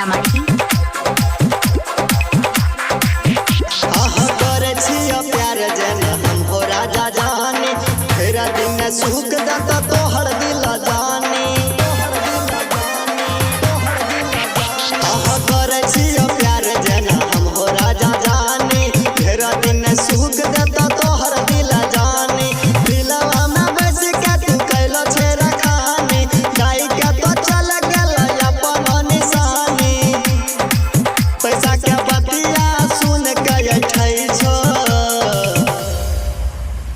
सीतामढ़ी। करे छिया प्यार जेना हम हो राजा जाने, तेरा दिन सुख जाता तोहर दिल जाने। करे छिया प्यार जेना हम हो राजा जाने, तेरा दिन सुख जाता तोहर दिल जाने। दिलवा में बस के तू कैलो छेरा खाने, गाय के तो चल गेल अपन निशानी। पैसा के बतिया सुन के ठै छो,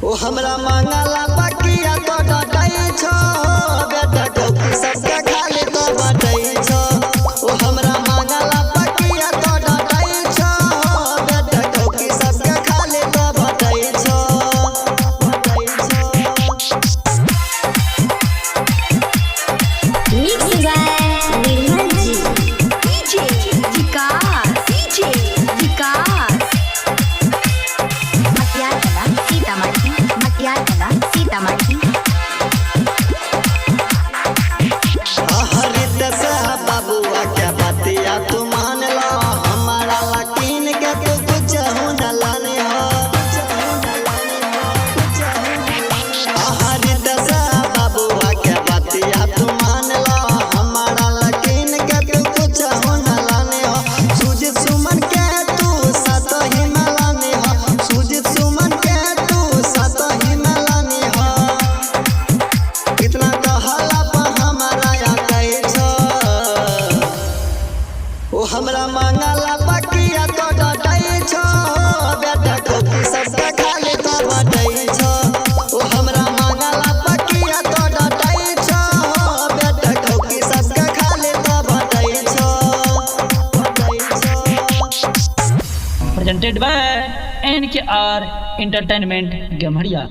ओ हमरा मंगला बकिया तो डटै छो। बेटा टोपी सबके खाली तो बटै छो, ओ हमरा मंगला बकिया तो डटै छो। बेटा टोपी सबके खाली तो बटै छो। मिक्स बाय निर्मल जी। डीजे विकास, डीजे विकास। मटियाला सीतामढ़ी, मटियाला सीतामढ़ी। हरित से बाबुआ के बतिया तू मान लो, हमारा लकीन के तू कुछ न लाने हो। हरित से बाबुआ के बतिया तू मान लो, हमारा लकीन के तू कुछ न लाने हो। सुजित सुमन के तू साथ ही मिलाने हो, सुजित सुमन के तू साथ ही मिलाने हो। कितना कहला पर हमारा यादै छो, ओ हमरा मंगला बकिया तो डटै छो। बेटा टोपी सबके खाली तो बटै छो, ओ हमरा मंगला बकिया तो डटै छो। बेटा टोपी सबके खाली तो बटै छो। presented by NKR Entertainment Gamharia।